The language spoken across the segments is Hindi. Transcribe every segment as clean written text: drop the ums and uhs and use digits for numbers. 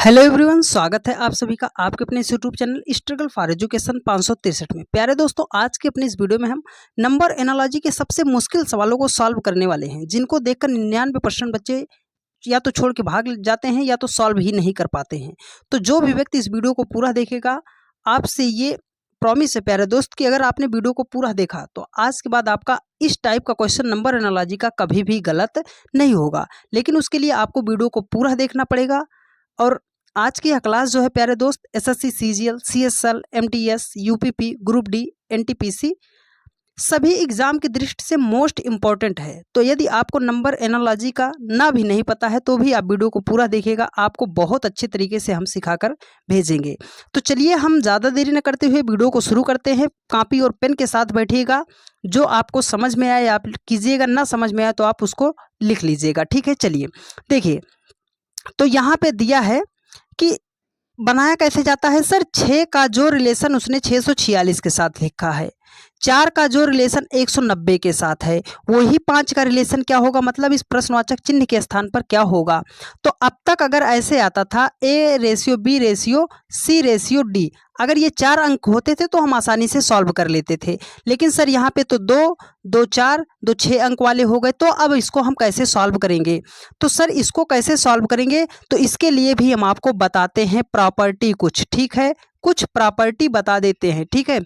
हेलो एवरीवन, स्वागत है आप सभी का आपके अपने इस YouTube channel struggle for education 563 में। प्यारे दोस्तों, आज के अपने इस वीडियो में हम नंबर एनालॉजी के सबसे मुश्किल सवालों को सॉल्व करने वाले हैं, जिनको देखकर 99% बच्चे या तो छोड़ के भाग जाते हैं या तो सॉल्व ही नहीं कर पाते हैं। तो जो भी व्यक्ति इस वीडियो को पूरा देखेगा, आपसे ये प्रॉमिस है प्यारे दोस्त कि अगर आपने वीडियो को पूरा देखा तो आज के बाद आपका इस टाइप का क्वेश्चन नंबर एनालॉजी का कभी भी गलत नहीं होगा। लेकिन उसके लिए आपको वीडियो को पूरा देखना पड़ेगा। और आज की यह क्लास जो है प्यारे दोस्त, SSC, CGL, CSL, MTS, UPP, group D, NTPC सभी एग्जाम की दृष्टि से मोस्ट इम्पॉर्टेंट है। तो यदि आपको नंबर एनालॉजी का ना भी नहीं पता है तो भी आप वीडियो को पूरा देखिएगा, आपको बहुत अच्छे तरीके से हम सिखाकर भेजेंगे। तो चलिए हम ज़्यादा देरी न करते हुए वीडियो को शुरू करते हैं। कॉपी और पेन के साथ बैठिएगा, जो आपको समझ में आए आप कीजिएगा, ना समझ में आए तो आप उसको लिख लीजिएगा। ठीक है, चलिए देखिए। तो यहाँ पे दिया है कि बनाया कैसे जाता है। सर 6 का जो रिलेशन उसने 646 के साथ लिखा है, 4 का जो रिलेशन 190 के साथ है, वही 5 का रिलेशन क्या होगा, मतलब इस प्रश्नवाचक चिन्ह के स्थान पर क्या होगा। तो अब तक अगर ऐसे आता था A ratio B ratio C ratio D, अगर ये 4 अंक होते थे तो हम आसानी से सॉल्व कर लेते थे। लेकिन सर यहाँ पे तो 2, 2 4, 2 6 अंक वाले हो गए। तो अब इसको हम कैसे सॉल्व करेंगे। तो सर इसको कैसे सॉल्व करेंगे, तो इसके लिए भी हम आपको बताते हैं प्रॉपर्टी कुछ। ठीक है, कुछ प्रॉपर्टी बता देते हैं। ठीक है,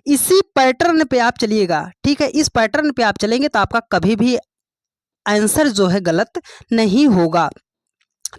इसी पैटर्न पे आप चलिएगा। ठीक है, इस पैटर्न पे आप चलेंगे तो आपका कभी भी आंसर जो है गलत नहीं होगा।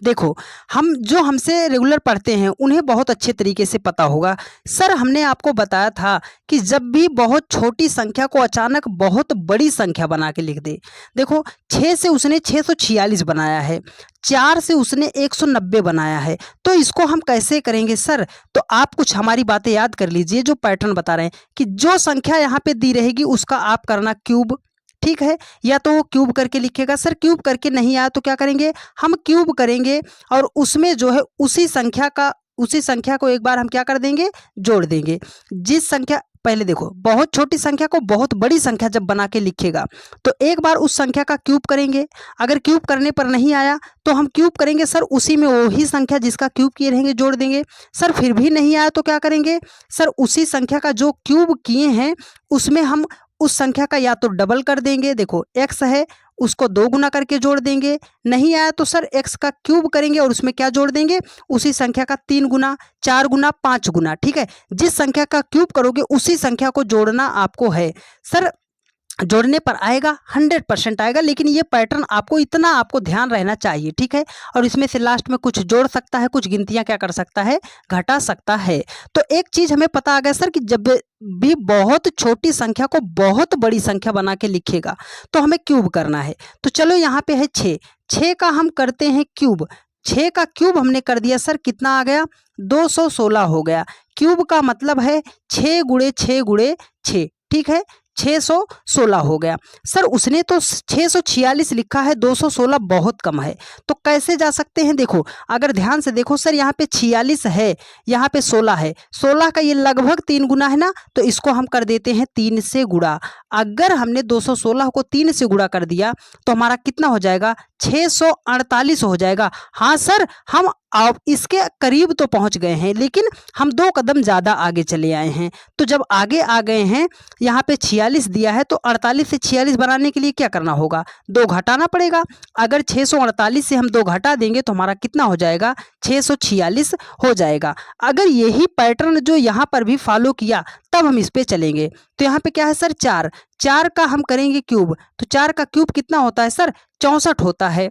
देखो, हम जो हमसे रेगुलर पढ़ते हैं उन्हें बहुत अच्छे तरीके से पता होगा। सर हमने आपको बताया था कि जब भी बहुत छोटी संख्या को अचानक बहुत बड़ी संख्या बना के लिख दे। देखो 6 से उसने 646 बनाया है, 4 से उसने 190 बनाया है, तो इसको हम कैसे करेंगे सर। तो आप कुछ हमारी बातें याद कर लीजिए, जो पैटर्न बता रहे हैं कि जो संख्या यहाँ पे दी रहेगी उसका आप करना क्यूब। ठीक है, या तो वो क्यूब करके लिखेगा। सर क्यूब करके नहीं आया तो क्या करेंगे, हम क्यूब करेंगे और उसमें जो है उसी संख्या को एक बार हम क्या कर देंगे, जोड़ देंगे। जिस संख्या, पहले देखो, बहुत छोटी संख्या को बहुत बड़ी संख्या जब बना के लिखेगा तो एक बार उस संख्या का क्यूब करेंगे। अगर क्यूब करने पर नहीं आया तो हम क्यूब करेंगे सर उसी में वही संख्या जिसका क्यूब किए रहेंगे जोड़ देंगे। सर फिर भी नहीं आया तो क्या करेंगे, सर उसी संख्या का जो क्यूब किए हैं उसमें हम उस संख्या का या तो डबल कर देंगे। देखो x है, उसको 2 गुना करके जोड़ देंगे। नहीं आया तो सर x का क्यूब करेंगे और उसमें क्या जोड़ देंगे, उसी संख्या का 3 गुना, 4 गुना, 5 गुना। ठीक है, जिस संख्या का क्यूब करोगे उसी संख्या को जोड़ना आपको है। सर जोड़ने पर आएगा 100% आएगा, लेकिन ये पैटर्न आपको ध्यान रहना चाहिए। ठीक है, और इसमें से लास्ट में कुछ जोड़ सकता है, कुछ गिनतियां क्या कर सकता है, घटा सकता है। तो एक चीज हमें पता आ गया सर कि जब भी बहुत छोटी संख्या को बहुत बड़ी संख्या बना के लिखेगा तो हमें क्यूब करना है। तो चलो यहाँ पे है 6 का हम करते हैं क्यूब। 6 का क्यूब हमने कर दिया सर, कितना आ गया, 216 हो गया। क्यूब का मतलब है 6 गुणे 6 गुणे 6। ठीक है, 616 हो गया। सर उसने तो 646 लिखा है, 216 बहुत कम है, तो कैसे जा सकते हैं। देखो अगर ध्यान से देखो सर, यहाँ पे 46 है, यहाँ पे 16 है, 16 का ये लगभग 3 गुना है ना, तो इसको हम कर देते हैं 3 से गुणा। अगर हमने 216 को 3 से गुणा कर दिया तो हमारा कितना हो जाएगा, 648 हो जाएगा। हाँ सर, हम अब इसके करीब तो पहुंच गए हैं, लेकिन हम 2 कदम ज़्यादा आगे चले आए हैं। तो जब आगे आ गए हैं, यहाँ पे 46 दिया है तो 48 से 46 बनाने के लिए क्या करना होगा, 2 घटाना पड़ेगा। अगर 648 से हम 2 घटा देंगे तो हमारा कितना हो जाएगा, 646 हो जाएगा। अगर यही पैटर्न जो यहाँ पर भी फॉलो किया तब हम इस पे चलेंगे। तो यहाँ पे क्या है सर, 4 का हम करेंगे क्यूब। तो 4 का क्यूब कितना होता है सर, 64 होता है।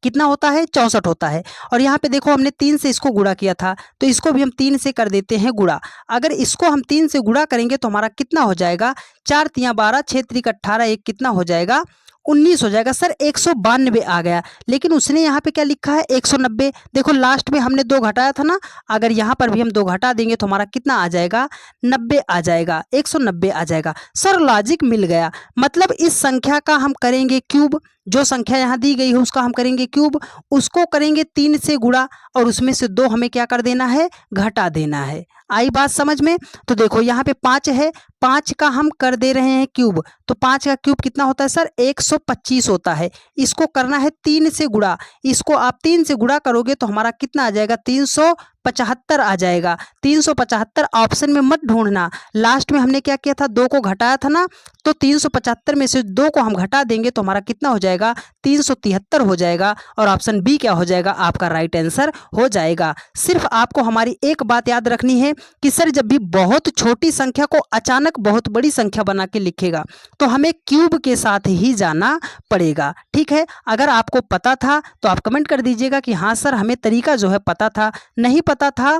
कितना होता है, 64 होता है। और यहाँ पे देखो हमने 3 से इसको गुणा किया था, तो इसको भी हम 3 से कर देते हैं गुणा। अगर इसको हम 3 से गुणा करेंगे तो हमारा कितना हो जाएगा, 4 तियाँ 12, 6 त्रिक 18, एक कितना हो जाएगा, 19 हो जाएगा। सर 192 आ गया, लेकिन उसने यहाँ पे क्या लिखा है, 190। देखो लास्ट में हमने 2 घटाया था ना, अगर यहाँ पर भी हम 2 घटा देंगे तो हमारा कितना आ जाएगा, 90 आ जाएगा, 190 आ जाएगा। सर लॉजिक मिल गया, मतलब इस संख्या का हम करेंगे क्यूब। जो संख्या यहाँ दी गई है उसका हम करेंगे क्यूब, उसको करेंगे 3 से गुणा और उसमें से 2 हमें क्या कर देना है, घटा देना है। आई बात समझ में? तो देखो यहाँ पे 5 है, 5 का हम कर दे रहे हैं क्यूब, तो 5 का क्यूब कितना होता है सर, 125 होता है। इसको करना है 3 से गुणा, इसको आप 3 से गुणा करोगे तो हमारा कितना आ जाएगा, 375 आ जाएगा। 375 ऑप्शन में मत ढूंढना, लास्ट में हमने क्या किया था, 2 को घटाया था ना, तो 375 में से 2 को हम घटा देंगे तो हमारा कितना हो जाएगा, 373 हो जाएगा। और ऑप्शन बी क्या हो जाएगा, आपका राइट आंसर हो जाएगा। सिर्फ आपको हमारी एक बात याद रखनी है कि सर जब भी बहुत छोटी संख्या को अचानक बहुत बड़ी संख्या बना के लिखेगा तो हमें क्यूब के साथ ही जाना पड़ेगा, ठीक है। अगर आपको पता था तो आप कमेंट कर दीजिएगा कि हाँ सर हमें तरीका जो है पता था, नहीं पता था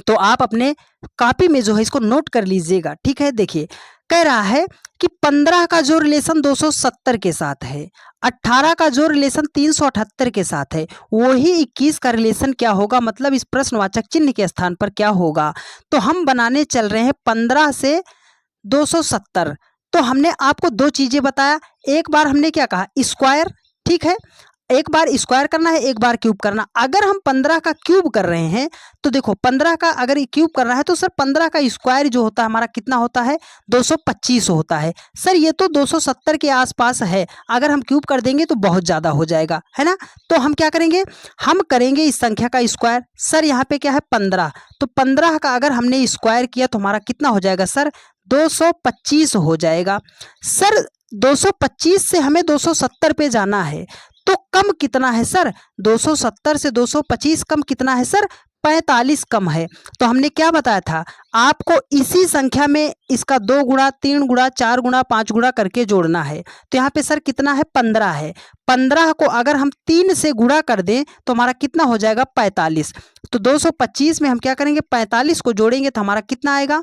तो आप अपने कॉपी में जो है इसको नोट कर लीजिएगा, ठीक है। देखिए कह रहा है कि 15 का जो रिलेशन 270 के साथ है, 18 का जो रिलेशन 378 के साथ है, वही 21 का रिलेशन क्या होगा, मतलब इस प्रश्नवाचक चिन्ह के स्थान पर क्या होगा। तो हम बनाने चल रहे हैं 15 से 270। तो हमने आपको 2 चीजें बताया, एक बार हमने क्या कहा, स्क्वायर, ठीक है, एक बार स्क्वायर करना है, एक बार क्यूब करना। अगर हम 15 का क्यूब कर रहे हैं तो देखो 15 का अगर क्यूब करना है तो सर 15 का स्क्वायर जो होता है हमारा कितना होता है, 225 होता है। सर ये तो 270 के आसपास है, अगर हम क्यूब कर देंगे तो बहुत ज़्यादा हो जाएगा, है ना। तो हम क्या करेंगे, हम करेंगे इस संख्या का स्क्वायर। सर यहाँ पे क्या है 15, तो 15 का अगर हमने स्क्वायर किया तो हमारा कितना हो जाएगा सर, 225 हो जाएगा। सर 225 से हमें 270 पे जाना है, तो कम कितना है सर, 270 से 225 कम कितना है सर, 45 कम है। तो हमने क्या बताया था आपको, इसी संख्या में इसका 2 गुणा 3 गुणा 4 गुणा 5 गुणा करके जोड़ना है। तो यहाँ पे सर कितना है, 15 है। 15 को अगर हम 3 से गुणा कर दें तो हमारा कितना हो जाएगा, 45। तो 225 में हम क्या करेंगे, 45 को जोड़ेंगे तो हमारा कितना आएगा,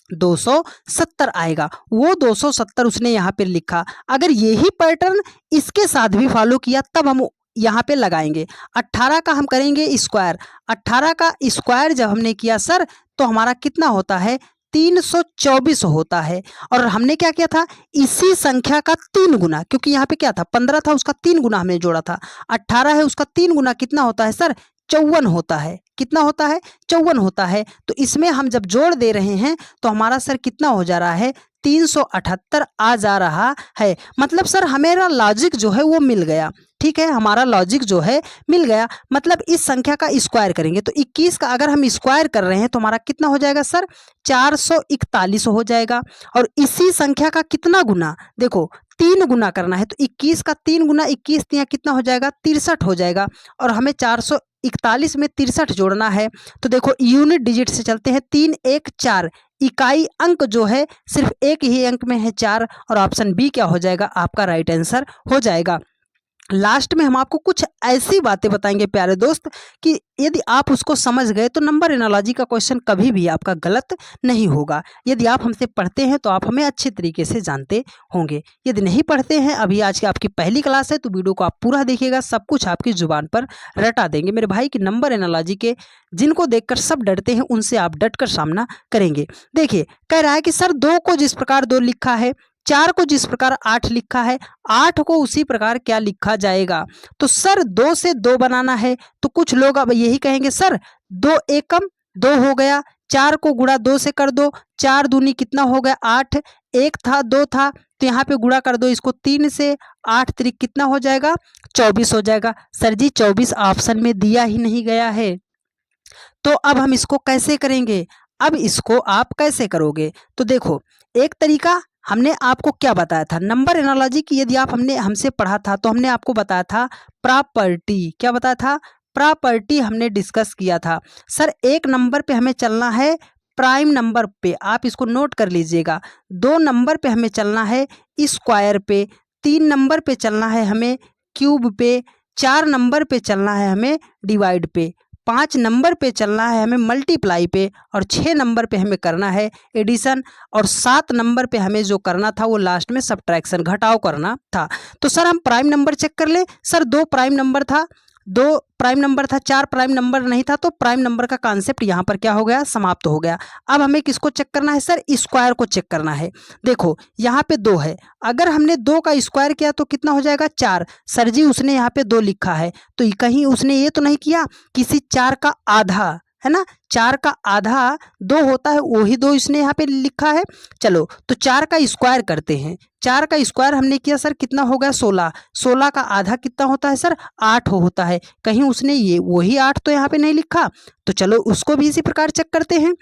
270 आएगा। वो 270 उसने यहाँ पे लिखा। अगर यही पैटर्न इसके साथ भी फॉलो किया तब हम यहाँ पे लगाएंगे। 18 का हम करेंगे स्क्वायर, 18 का स्क्वायर जब हमने किया सर तो हमारा कितना होता है, 324 होता है। और हमने क्या किया था, इसी संख्या का 3 गुना, क्योंकि यहाँ पे क्या था 15 था उसका 3 गुना हमने जोड़ा था, 18 है उसका 3 गुना कितना होता है सर, 54 होता है। कितना होता है, 54 होता है। तो इसमें हम जब जोड़ दे रहे हैं तो हमारा सर कितना हो जा रहा है, 378 आ जा रहा है। मतलब सर हमारा लॉजिक जो है वो मिल गया, ठीक है, हमारा लॉजिक जो है मिल गया। मतलब इस संख्या का स्क्वायर करेंगे तो 21 का अगर हम स्क्वायर कर रहे हैं तो हमारा कितना हो जाएगा सर, 441 हो जाएगा। और इसी संख्या का कितना गुना, देखो 3 गुना करना है, तो 21 का 3 गुना 21 यहाँ कितना हो जाएगा, 63 हो जाएगा। और हमें 441 में 63 जोड़ना है। तो देखो यूनिट डिजिट से चलते हैं, 3 1 4, इकाई अंक जो है सिर्फ एक ही अंक में है 4, और ऑप्शन बी क्या हो जाएगा, आपका राइट आंसर हो जाएगा। लास्ट में हम आपको कुछ ऐसी बातें बताएंगे प्यारे दोस्त कि यदि आप उसको समझ गए तो नंबर एनालॉजी का क्वेश्चन कभी भी आपका गलत नहीं होगा। यदि आप हमसे पढ़ते हैं तो आप हमें अच्छे तरीके से जानते होंगे। यदि नहीं पढ़ते हैं, अभी आज की आपकी पहली क्लास है, तो वीडियो को आप पूरा देखिएगा, सब कुछ आपकी जुबान पर रटा देंगे मेरे भाई। कि नंबर एनालॉजी के जिनको देखकर सब डरते हैं उनसे आप डट कर सामना करेंगे। देखिए कह रहा है कि सर 2 को जिस प्रकार 2 लिखा है, 4 को जिस प्रकार 8 लिखा है, 8 को उसी प्रकार क्या लिखा जाएगा। तो सर 2 से 2 बनाना है, तो कुछ लोग अब यही कहेंगे सर 2 एकम 2 हो गया, 4 को गुणा 2 से कर दो, 4 दूनी कितना हो गया 8, 1 था 2 था, तो यहाँ पे गुणा कर दो इसको 3 से, 8 त्रिक कितना हो जाएगा 24 हो जाएगा। सर जी 24 ऑप्शन में दिया ही नहीं गया है, तो अब हम इसको कैसे करेंगे, अब इसको आप कैसे करोगे। तो देखो एक तरीका हमने आपको क्या बताया था, नंबर एनालॉजी की यदि आप हमसे पढ़ा था तो हमने आपको बताया था प्रॉपर्टी, क्या बताया था, प्रॉपर्टी हमने डिस्कस किया था। सर 1 नंबर पे हमें चलना है प्राइम नंबर पे, आप इसको नोट कर लीजिएगा। 2 नंबर पे हमें चलना है स्क्वायर पे, 3 नंबर पे चलना है हमें क्यूब पे, 4 नंबर पे चलना है हमें डिवाइड पे, 5 नंबर पे चलना है हमें मल्टीप्लाई पे, और 6 नंबर पे हमें करना है एडिशन, और 7 नंबर पे हमें जो करना था वो लास्ट में सब्ट्रैक्शन, घटाव करना था। तो सर हम प्राइम नंबर चेक कर ले। सर 2 प्राइम नंबर था, 2 प्राइम नंबर था, 4 प्राइम नंबर नहीं था, तो प्राइम नंबर का कॉन्सेप्ट यहाँ पर क्या हो गया, समाप्त हो गया। अब हमें किसको चेक करना है सर, स्क्वायर को चेक करना है। देखो यहाँ पे 2 है, अगर हमने 2 का स्क्वायर किया तो कितना हो जाएगा 4। सर जी उसने यहाँ पे 2 लिखा है, तो कहीं उसने ये तो नहीं किया किसी 4 का आधा, है ना, 4 का आधा 2 होता है, वही 2 इसने यहाँ पे लिखा है। चलो तो 4 का स्क्वायर करते हैं। 4 का स्क्वायर हमने किया सर, कितना हो गया 16। 16 का आधा कितना होता है सर, 8 होता है। कहीं उसने ये वही 8 तो यहाँ पे नहीं लिखा, तो चलो उसको भी इसी प्रकार चेक करते हैं।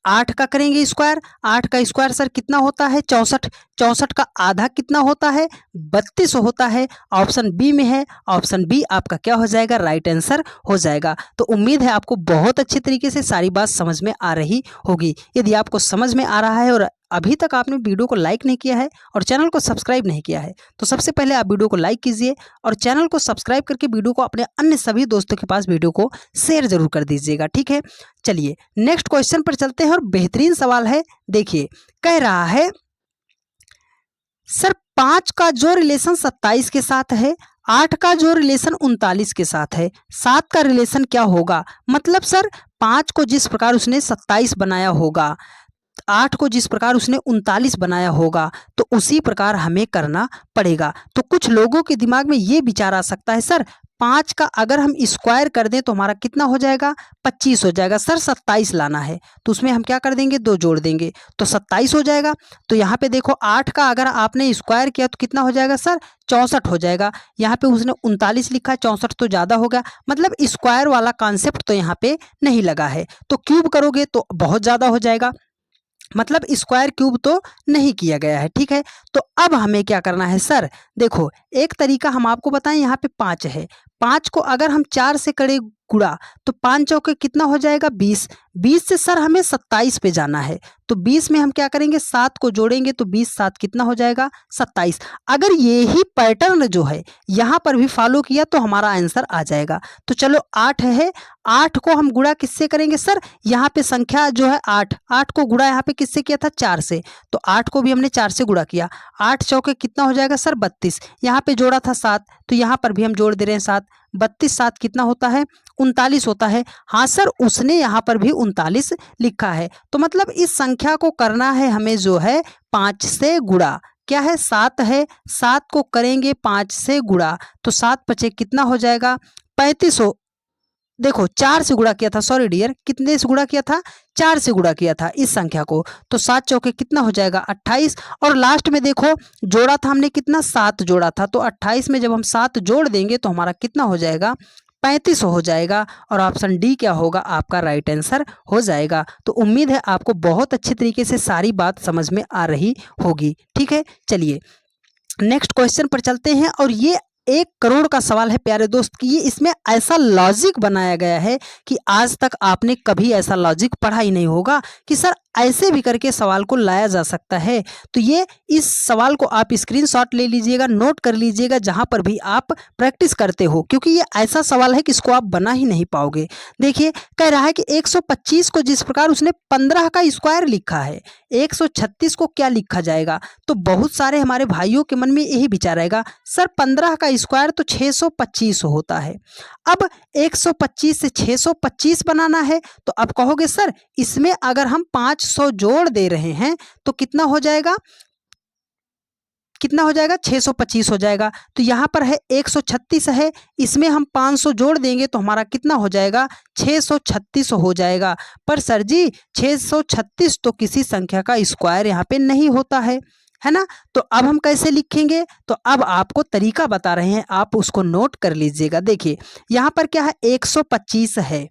8 का करेंगे स्क्वायर, 8 का स्क्वायर सर कितना होता है 64। 64 का आधा कितना होता है 32 होता है। ऑप्शन बी में है, ऑप्शन बी आपका क्या हो जाएगा, राइट आंसर हो जाएगा। तो उम्मीद है आपको बहुत अच्छे तरीके से सारी बात समझ में आ रही होगी। यदि आपको समझ में आ रहा है और अभी तक आपने वीडियो को लाइक नहीं किया है और चैनल को सब्सक्राइब नहीं किया है, तो सबसे पहले आप वीडियो को लाइक कीजिए और चैनल को सब्सक्राइब करके वीडियो को अपने अन्य सभी दोस्तों के पास वीडियो को शेयर जरूर कर दीजिएगा, ठीक है। चलिए नेक्स्ट क्वेश्चन पर चलते हैं और बेहतरीन सवाल है। देखिए कह रहा है सर 5 का जो रिलेशन 27 के साथ है, 8 का जो रिलेशन 39 के साथ है, 7 का रिलेशन क्या होगा। मतलब सर 5 को जिस प्रकार उसने 27 बनाया होगा, 8 को जिस प्रकार उसने 39 बनाया होगा, तो उसी प्रकार हमें करना पड़ेगा। तो कुछ लोगों के दिमाग में ये विचार आ सकता है सर 5 का अगर हम स्क्वायर कर दें तो हमारा कितना हो जाएगा 25 हो जाएगा। सर 27 लाना है तो उसमें हम क्या कर देंगे 2 जोड़ देंगे तो 27 हो जाएगा। तो यहाँ पे देखो 8 का अगर आपने स्क्वायर किया तो कितना हो जाएगा सर 64 हो जाएगा। यहाँ पे उसने 39 लिखा है, 64 तो ज़्यादा हो गया, मतलब स्क्वायर वाला कॉन्सेप्ट तो यहाँ पे नहीं लगा है। तो क्यूब करोगे तो बहुत ज़्यादा हो जाएगा, मतलब स्क्वायर क्यूब तो नहीं किया गया है, ठीक है। तो अब हमें क्या करना है सर, देखो एक तरीका हम आपको बताएं, यहाँ पे 5 है, 5 को अगर हम 4 से करें गुणा तो 5 चौके कितना हो जाएगा 20। 20 से सर हमें 27 पे जाना है, तो 20 में हम क्या करेंगे 7 को जोड़ेंगे तो 20 7 कितना हो जाएगा 27। अगर ये ही पैटर्न जो है यहाँ पर भी फॉलो किया तो हमारा आंसर आ जाएगा। तो चलो 8 है, 8 को हम गुणा किससे करेंगे सर, यहाँ पे संख्या जो है 8 को गुणा यहाँ पे किससे किया था 4 से, तो 8 को भी हमने 4 से गुणा किया। 8 चौके कितना हो जाएगा सर 32, यहाँ पे जोड़ा था 7 तो यहाँ पर भी हम जोड़ दे रहे हैं 7। 32 7 कितना होता है 39 होता है। हाँ सर उसने यहाँ पर भी 39 लिखा है, तो मतलब इस संख्या को करना है हमें जो है 5 से गुणा। क्या है 7 है, 7 को करेंगे 5 से गुणा तो 7 पचे कितना हो जाएगा 35 हो। देखो 4 से गुणा किया था, सॉरी डियर, कितने से गुणा किया था 4 से गुणा किया था इस संख्या को, तो 7 चौके कितना हो जाएगा 28। और लास्ट में देखो जोड़ा था हमने कितना 7 जोड़ा था, तो 28 में जब हम 7 जोड़ देंगे तो हमारा कितना हो जाएगा 35 हो जाएगा। और ऑप्शन डी क्या होगा आपका राइट आंसर हो जाएगा। तो उम्मीद है आपको बहुत अच्छे तरीके से सारी बात समझ में आ रही होगी, ठीक है। चलिए नेक्स्ट क्वेश्चन पर चलते हैं और ये 1 करोड़ का सवाल है प्यारे दोस्त कि ये इसमें ऐसा लॉजिक बनाया गया है कि आज तक आपने कभी ऐसा लॉजिक पढ़ा ही नहीं होगा कि सर ऐसे भी करके सवाल को लाया जा सकता है। तो ये इस सवाल को आप स्क्रीनशॉट ले लीजिएगा, नोट कर लीजिएगा जहां पर भी आप प्रैक्टिस करते हो, क्योंकि ये ऐसा सवाल है कि इसको आप बना ही नहीं पाओगे। देखिए कह रहा है कि 125 को जिस प्रकार उसने 15 का स्क्वायर लिखा है, 136 को क्या लिखा जाएगा। तो बहुत सारे हमारे भाइयों के मन में यही विचार आएगा सर 15 का स्क्वायर तो 625 होता है। अब 125 से 625 बनाना है, तो अब कहोगे सर इसमें अगर हम 500 जोड़ दे रहे हैं तो कितना हो जाएगा, कितना हो जाएगा 625 हो जाएगा। तो यहाँ पर है 136 है, इसमें हम 500 जोड़ देंगे तो हमारा कितना हो जाएगा 636 हो जाएगा। पर सर जी 636 तो किसी संख्या का स्क्वायर यहाँ पे नहीं होता है ना। तो अब हम कैसे लिखेंगे, तो अब आपको तरीका बता रहे हैं, आप उसको नोट कर लीजिएगा। देखिए यहाँ पर क्या है 125 है,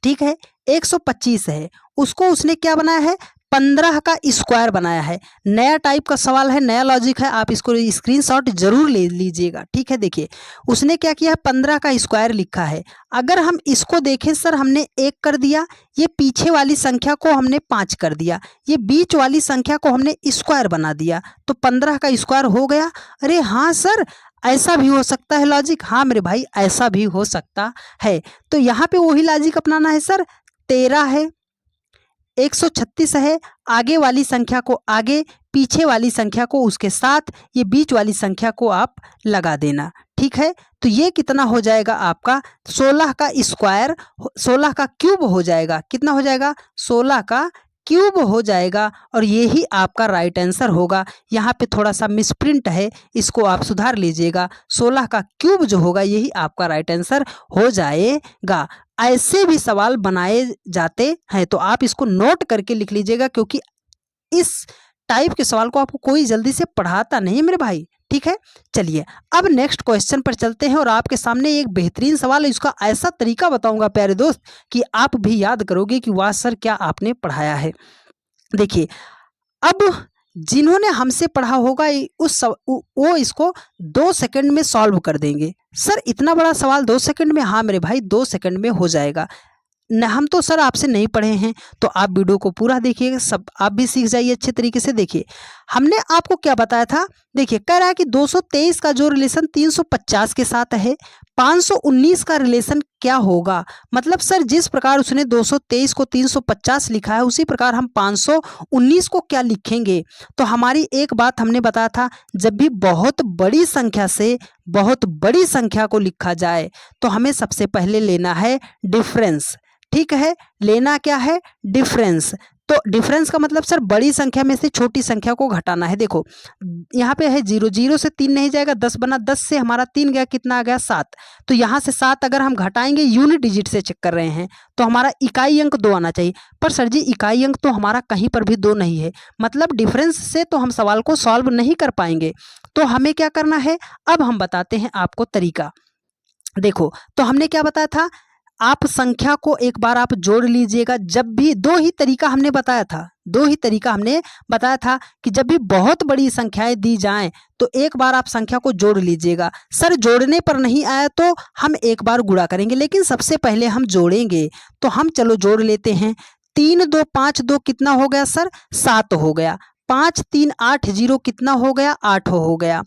ठीक है 125 है, उसको उसने क्या बनाया है 15 का स्क्वायर बनाया है। नया टाइप का सवाल है, नया लॉजिक है, आप इसको स्क्रीनशॉट जरूर ले लीजिएगा, ठीक है। देखिए उसने क्या किया 15 का स्क्वायर लिखा है। अगर हम इसको देखें सर हमने 1 कर दिया, ये पीछे वाली संख्या को हमने 5 कर दिया, ये बीच वाली संख्या को हमने स्क्वायर बना दिया, तो 15 का स्क्वायर हो गया। अरे हाँ सर ऐसा भी हो सकता है लॉजिक, हाँ मेरे भाई ऐसा भी हो सकता है। तो यहाँ पे वही लॉजिक अपनाना है सर, 13 है, 136 है, आगे वाली संख्या को आगे, पीछे वाली संख्या को उसके साथ, ये बीच वाली संख्या को आप लगा देना। ठीक है, तो ये कितना हो जाएगा आपका 16 का स्क्वायर, 16 का क्यूब हो जाएगा। कितना हो जाएगा? 16 का क्यूब हो जाएगा और यही आपका राइट आंसर होगा। यहाँ पे थोड़ा सा मिसप्रिंट है, इसको आप सुधार लीजिएगा। 16 का क्यूब जो होगा यही आपका राइट आंसर हो जाएगा। ऐसे भी सवाल बनाए जाते हैं, तो आप इसको नोट करके लिख लीजिएगा, क्योंकि इस टाइप के सवाल को आपको कोई जल्दी से पढ़ाता नहीं मेरे भाई। ठीक है, चलिए अब नेक्स्ट क्वेश्चन पर चलते हैं और आपके सामने एक बेहतरीन सवाल है। इसका ऐसा तरीका बताऊंगा प्यारे दोस्त कि आप भी याद करोगे कि वाह सर क्या आपने पढ़ाया है। देखिए, अब जिन्होंने हमसे पढ़ा होगा वो इसको 2 सेकंड में सॉल्व कर देंगे। सर इतना बड़ा सवाल 2 सेकंड में? हाँ मेरे भाई, 2 सेकंड में हो जाएगा। न हम तो सर आपसे नहीं पढ़े हैं, तो आप वीडियो को पूरा देखिएगा, सब आप भी सीख जाइए अच्छे तरीके से। देखिए हमने आपको क्या बताया था। देखिए कह रहा है कि 223 का जो रिलेशन 350 के साथ है, 519 का रिलेशन क्या होगा। मतलब सर जिस प्रकार उसने 223 को 350 लिखा है, उसी प्रकार हम 519 को क्या लिखेंगे। तो हमारी एक बात हमने बताया था, जब भी बहुत बड़ी संख्या से बहुत बड़ी संख्या को लिखा जाए तो हमें सबसे पहले लेना है डिफरेंस। ठीक है, लेना क्या है? डिफरेंस। तो डिफरेंस का मतलब सर बड़ी संख्या में से छोटी संख्या को घटाना है। देखो यहाँ पे है 0, 0 से 3 नहीं जाएगा, 10 बना, 10 से हमारा 3 गया, कितना आ गया? 7। तो यहाँ से 7 अगर हम घटाएंगे, यूनिट डिजिट से चेक कर रहे हैं, तो हमारा इकाई अंक 2 आना चाहिए। पर सर जी इकाई अंक तो हमारा कहीं पर भी 2 नहीं है, मतलब डिफरेंस से तो हम सवाल को सॉल्व नहीं कर पाएंगे। तो हमें क्या करना है, अब हम बताते हैं आपको तरीका। देखो तो हमने क्या बताया था, आप संख्या को एक बार आप जोड़ लीजिएगा। जब भी दो ही तरीका हमने बताया था कि जब भी बहुत बड़ी संख्याएं दी जाएं तो एक बार आप संख्या को जोड़ लीजिएगा। सर जोड़ने पर नहीं आया तो हम एक बार गुणा करेंगे, लेकिन सबसे पहले हम जोड़ेंगे। तो हम चलो जोड़ लेते हैं। 3 2 5 2 कितना हो गया सर? 7 हो गया। 5 3 8 0 कितना हो गया? 8 हो गया।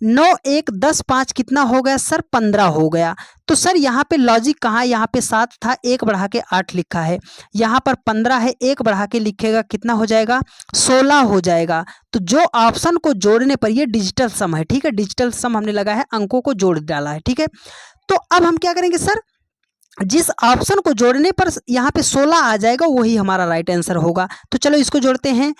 9 1 10 5 कितना हो गया सर? 15 हो गया। तो सर यहाँ पे लॉजिक कहाँ? यहाँ पे 7 था, 1 बढ़ा के 8 लिखा है। यहाँ पर 15 है, 1 बढ़ा के लिखेगा, कितना हो जाएगा? 16 हो जाएगा। तो जो ऑप्शन को जोड़ने पर, ये डिजिटल सम है। ठीक है, डिजिटल सम हमने लगा है, अंकों को जोड़ डाला है। ठीक है, तो अब हम क्या करेंगे सर, जिस ऑप्शन को जोड़ने पर यहाँ पे 16 आ जाएगा वही हमारा राइट आंसर होगा। तो चलो इसको जोड़ते हैं।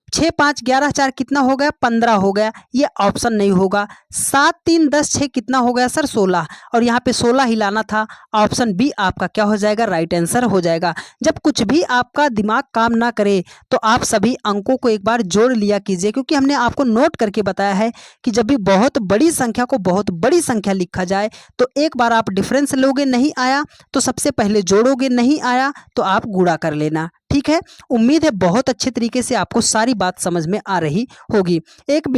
6 5 11 4 कितना हो गया? 15 हो गया। ये ऑप्शन नहीं होगा। 7 3 10 6 कितना हो गया सर? 16। और यहाँ पे 16 ही लाना था। ऑप्शन बी आपका क्या हो जाएगा? राइट आंसर हो जाएगा। जब कुछ भी आपका दिमाग काम ना करे तो आप सभी अंकों को एक बार जोड़ लिया कीजिए, क्योंकि हमने आपको नोट करके बताया है कि जब भी बहुत बड़ी संख्या को बहुत बड़ी संख्या लिखा जाए तो एक बार आप डिफरेंस लोगे, नहीं आया तो सबसे पहले जोड़ोगे, नहीं आया तो आप गुणा कर लेना। ठीक है, उम्मीद है बहुत अच्छे तरीके से आपको सारी बात समझ में आ रही होगी। एक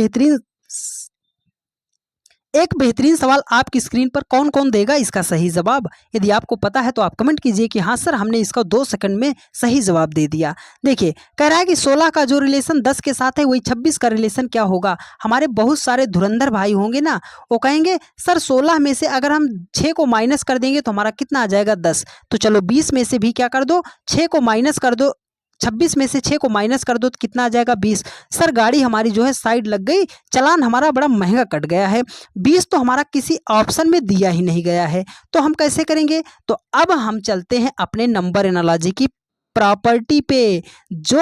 बेहतरीन सवाल आपकी स्क्रीन पर कौन कौन देगा इसका सही जवाब? यदि आपको पता है तो आप कमेंट कीजिए कि हाँ सर हमने इसका 2 सेकंड में सही जवाब दे दिया। देखिए कह रहा है कि 16 का जो रिलेशन 10 के साथ है वही 26 का रिलेशन क्या होगा। हमारे बहुत सारे धुरंधर भाई होंगे ना, वो कहेंगे सर 16 में से अगर हम 6 को माइनस कर देंगे तो हमारा कितना आ जाएगा? 10। तो चलो 20 में से भी क्या कर दो, 6 को माइनस कर दो। 26 में से 6 को माइनस कर दो तो कितना आ जाएगा? 20। सर गाड़ी हमारी जो है साइड लग गई, चलान हमारा बड़ा महंगा कट गया है। 20 तो हमारा किसी ऑप्शन में दिया ही नहीं गया है, तो हम कैसे करेंगे? तो अब हम चलते हैं अपने नंबर एनालॉजी की प्रॉपर्टी पे। जो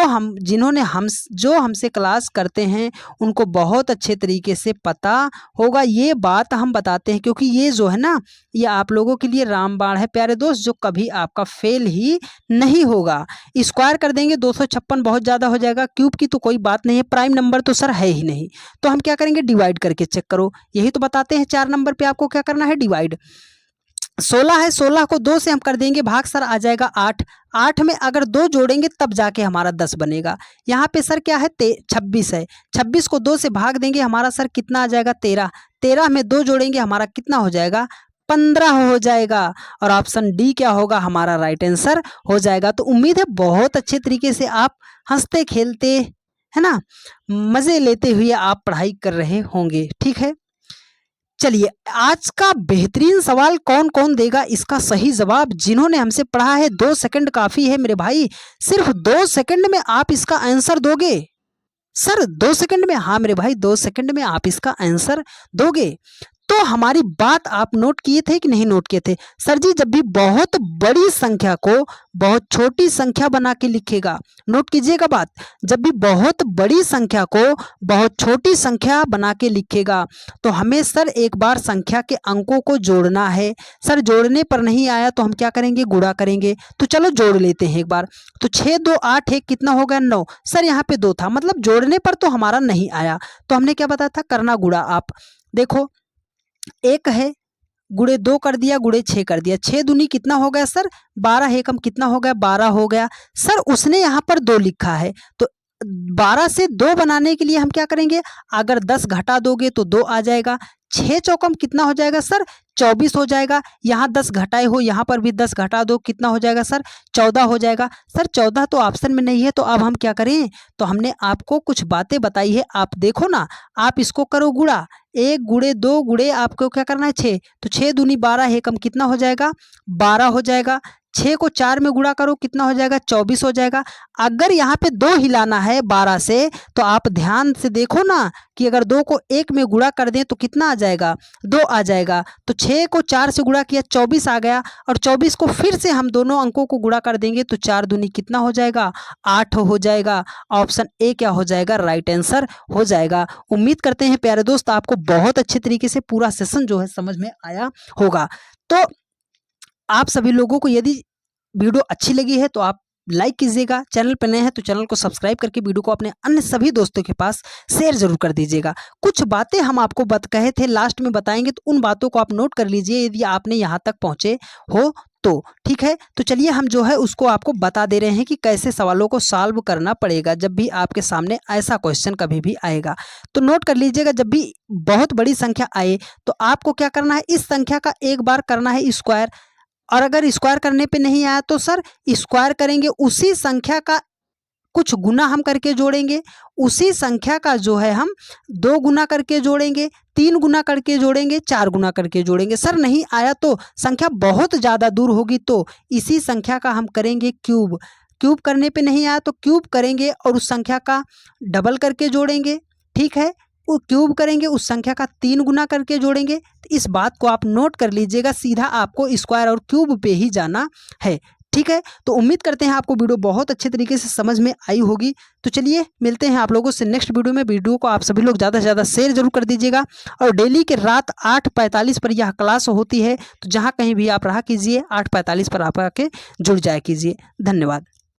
हमसे क्लास करते हैं उनको बहुत अच्छे तरीके से पता होगा। ये बात हम बताते हैं क्योंकि ये जो है ना, ये आप लोगों के लिए रामबाण है प्यारे दोस्त, जो कभी आपका फेल ही नहीं होगा। स्क्वायर कर देंगे 256 बहुत ज़्यादा हो जाएगा। क्यूब की तो कोई बात नहीं है, प्राइम नंबर तो सर है ही नहीं। तो हम क्या करेंगे? डिवाइड करके चेक करो। यही तो बताते हैं 4 नंबर पे आपको क्या करना है? डिवाइड। 16 है, 16 को 2 से हम कर देंगे भाग, सर आ जाएगा 8। 8 में अगर 2 जोड़ेंगे तब जाके हमारा 10 बनेगा। यहाँ पे सर क्या है? 26 है। 26 को 2 से भाग देंगे, हमारा सर कितना आ जाएगा? 13। 13 में 2 जोड़ेंगे, हमारा कितना हो जाएगा? 15 हो जाएगा। और ऑप्शन डी क्या होगा? हमारा राइट आंसर हो जाएगा। तो उम्मीद है बहुत अच्छे तरीके से आप हंसते खेलते, है ना, मज़े लेते हुए आप पढ़ाई कर रहे होंगे। ठीक है, चलिए आज का बेहतरीन सवाल कौन कौन देगा इसका सही जवाब। जिन्होंने हमसे पढ़ा है 2 सेकंड काफी है मेरे भाई, सिर्फ 2 सेकंड में आप इसका आंसर दोगे। सर 2 सेकंड में? हाँ मेरे भाई 2 सेकंड में आप इसका आंसर दोगे। तो हमारी बात आप नोट किए थे कि नहीं नोट किए थे? सर जी जब भी बहुत बड़ी संख्या को बहुत छोटी संख्या बना के लिखेगा, नोट कीजिएगा बात, जब भी बहुत बड़ी संख्या को बहुत छोटी संख्या बना के लिखेगा तो हमें सर एक बार संख्या के अंकों को जोड़ना है। सर जोड़ने पर नहीं आया तो हम क्या करेंगे? गुणा करेंगे। तो चलो जोड़ लेते हैं एक बार। तो 6 2 8 1 कितना हो गया? 9। सर यहाँ पे 2 था, मतलब जोड़ने पर तो हमारा नहीं आया, तो हमने क्या बताया था? करना गुणा। आप देखो एक है, गुणे 2 कर दिया, गुणे 6 कर दिया, 6 दूनी कितना हो गया सर? 12। एकम कितना हो गया? 12 हो गया। सर उसने यहाँ पर 2 लिखा है, तो 12 से 2 बनाने के लिए हम क्या करेंगे? अगर 10 घटा दोगे तो 2 आ जाएगा। 6 चौकम कितना हो जाएगा सर? 24 हो जाएगा। यहाँ 10 घटाए हो, यहाँ पर भी 10 घटा दो, कितना हो जाएगा सर? 14 हो जाएगा। सर 14 तो ऑप्शन में नहीं है, तो अब हम क्या करें? तो हमने आपको कुछ बातें बताई है, आप देखो ना, आप इसको करो गुणा। 1 गुणे 2 गुणे आपको क्या करना है? 6। तो 6 दूनी 12, एकम कितना हो जाएगा? 12 हो जाएगा। 6 को 4 में गुणा करो, कितना हो जाएगा? 24 हो जाएगा। अगर यहाँ पे 2 हिलाना है 12 से, तो आप ध्यान से देखो ना कि अगर 2 को 1 में गुणा कर दें तो कितना आ जाएगा? 2 आ जाएगा। तो 6 को 4 से गुणा किया, 24 आ गया, और 24 को फिर से हम दोनों अंकों को गुणा कर देंगे तो 4 दूनी कितना हो जाएगा? 8 हो जाएगा। ऑप्शन ए क्या हो जाएगा? राइट आंसर हो जाएगा। उम्मीद करते हैं प्यारे दोस्त आपको बहुत अच्छे तरीके से पूरा सेशन जो है समझ में आया होगा। तो आप सभी लोगों को यदि वीडियो अच्छी लगी है तो आप लाइक कीजिएगा, चैनल पर नए हैं तो चैनल को सब्सक्राइब करके वीडियो को अपने अन्य सभी दोस्तों के पास शेयर जरूर कर दीजिएगा। कुछ बातें हम आपको कहे थे लास्ट में बताएंगे, तो उन बातों को आप नोट कर लीजिए यदि आपने यहाँ तक पहुँचे हो तो। ठीक है, तो चलिए हम जो है उसको आपको बता दे रहे हैं कि कैसे सवालों को सॉल्व करना पड़ेगा जब भी आपके सामने ऐसा क्वेश्चन कभी भी आएगा। तो नोट कर लीजिएगा, जब भी बहुत बड़ी संख्या आए तो आपको क्या करना है? इस संख्या का एक बार करना है स्क्वायर, और अगर स्क्वायर करने पे नहीं आया तो सर स्क्वायर करेंगे, उसी संख्या का कुछ गुना हम करके जोड़ेंगे, उसी संख्या का जो है हम 2 गुना करके जोड़ेंगे, 3 गुना करके जोड़ेंगे, 4 गुना करके जोड़ेंगे। सर नहीं आया तो संख्या बहुत ज़्यादा दूर होगी तो इसी संख्या का हम करेंगे क्यूब। क्यूब करने पे नहीं आया तो क्यूब करेंगे और उस संख्या का डबल करके जोड़ेंगे। ठीक है, वो क्यूब करेंगे, उस संख्या का 3 गुना करके जोड़ेंगे। तो इस बात को आप नोट कर लीजिएगा, सीधा आपको स्क्वायर और क्यूब पे ही जाना है। ठीक है, तो उम्मीद करते हैं आपको वीडियो बहुत अच्छे तरीके से समझ में आई होगी। तो चलिए मिलते हैं आप लोगों से नेक्स्ट वीडियो में। वीडियो को आप सभी लोग ज़्यादा से ज़्यादा शेयर जरूर कर दीजिएगा, और डेली के रात 8:45 पर यह क्लास होती है, तो जहाँ कहीं भी आप रहा कीजिए 8:45 पर आप आके जुड़ जाया कीजिए। धन्यवाद।